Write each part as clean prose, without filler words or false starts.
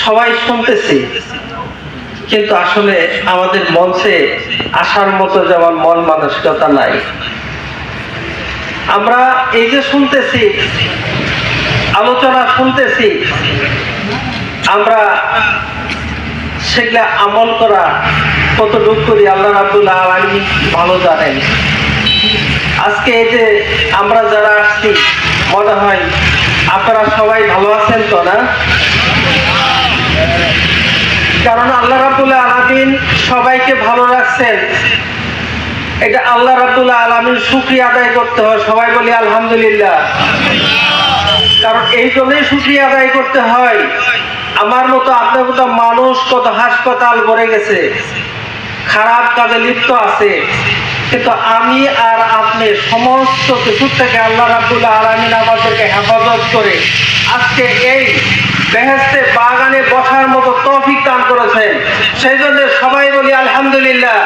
সবাই শুনতেছি, কিন্তু আসলে আমাদের মঞ্চে আসার মতো যেমন মন মানসিকতা নাই। আমরা এই যে শুনতেছি, আলোচনা শুনতেছি, আমরা সেগুলা আমল করা কতটুকু করি আল্লাহ রাব্বুল আলামিন ভালো জানেন। আজকে এই যে আমরা যারা আসছি, মনে হয় আপনারা সবাই ভালো আছেন তো, না? কারণ আল্লাহ রাব্বুল আলামিন সবাইকে ভালো রাখছেন, এটা আল্লাহ রাব্বুল আলামিন শুকরিয়া আদায় করতে হয়। সবাই বলি আলহামদুলিল্লাহ। কারণ এই জন্যই শুকরিয়া আদায় করতে হয়, আমার মতো আপনার মতো মানুষ কত হাসপাতাল ভরে গেছে, খারাপ কাজে লিপ্ত আছে, কিন্তু আমি আর আপনি সমস্ত কিছু থেকে আল্লাহ রাব্বুল আলামিন আমাদেরকে হেফাজত করে আজকে এই বেহেশতে বাগানে বসার মতো তৌফিক দান করেছেন। সেই জন্য সবাই বলি আলহামদুলিল্লাহ।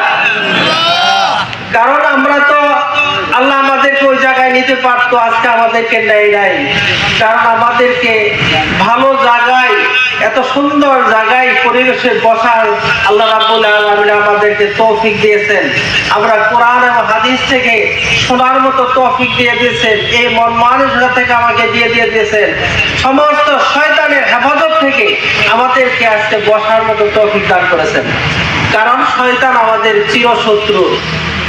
কারণ আমরা তো আল্লাহ আমাদেরকে ওই জায়গায় নিতে পারতো, আজকে আমাদেরকে নেয় নাই। কারণ আমাদেরকে ভালো জায়গায়, এত সুন্দর জায়গায় পরিবেশে বসার আল্লাহ রাব্বুল আলামিন আমাদেরকে তৌফিক দিয়েছেন। আমরা কোরআন এবং হাদিস থেকে শোনার মতো তৌফিক দিয়ে দিয়েছেন, এই মন মানসিকতা থেকে আমাকে দিয়ে দিয়েছেন। সমস্ত শয়তানের হেফাজত থেকে আমাদেরকে আজকে বসার মতো তৌফিক দান করেছেন। কারণ শয়তান আমাদের চিরশত্রু,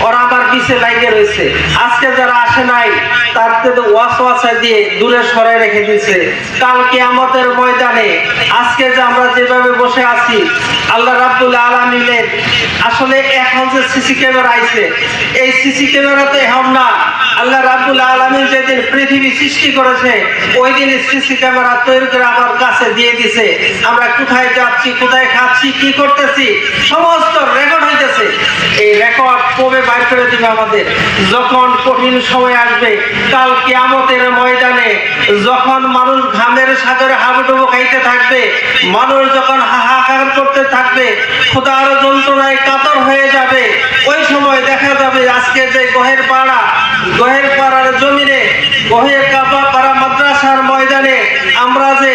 ওরা আমার পিছে লাগিয়ে রয়েছে। আজকে যারা আসে নাই তাদের ওয়াসওয়াসা দিয়ে দূরে সরাই রেখে দিয়েছে। কাল কিয়ামতের ময়দানে আজকে যে আমরা যেভাবে বসে আছি, আল্লাহ রাব্বুল আলামিনের আসলে এখন যে সিসি ক্যামেরা আইছে, এই সিসি ক্যামেরা তো এখন না, আল্লাহ রাব্বুল আলামিন যেদিন পৃথিবী সৃষ্টি করেছে ওই দিন সিসি ক্যামেরা তৈরি করে আমার কাছে দিয়ে দিছে। আমরা কোথায় যাচ্ছি, কোথায় খাচ্ছি, কি করতেছি, সমস্ত রেকর্ড হইতেছে। এই রেকর্ড কবে বাইর করে দিবে আমাদের? যখন কঠিন সময় আসবে, কাল কিয়ামতের ময়দানে যখন মানুষ ঘামের সাগরে হাবুডুবু খাইতে থাকবে, মানুষ যখন হাহাকার করতে থাকবে, ক্ষুধার যন্ত্রণায় কাতর হয়ে যাবে, ওই সময় দেখা যাবে আজকে যে গোহের পাড়ার জমিনে, গোহের পাড়া মাদ্রাসার ময়দানে আমরা যে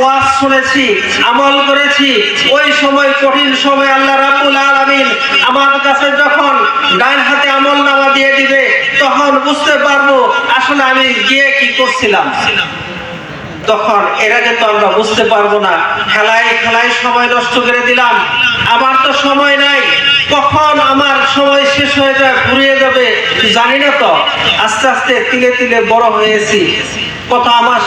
ওয়াজ শুনেছি, আমল করেছি, ওই সময় কঠিন সময় আল্লাহ রাব্বুল আলামিন আমার কাছে যখন ডান হাতে আমলনামা দিয়ে দিবে, তখন বুঝতে পারবো আসলে আমি গিয়ে কি করছিলাম। তখন এর আগে তো আমরা বুঝতে পারবো না, খেলায় সময় নষ্ট করে দিলাম, আমার তো সময় নাই, কখন আমার সময় শেষ হয়ে যায়, ফুরিয়ে যাবে জানি না। তো আস্তে আস্তে তিলে তিলে বড় হয়েছি, কত আমার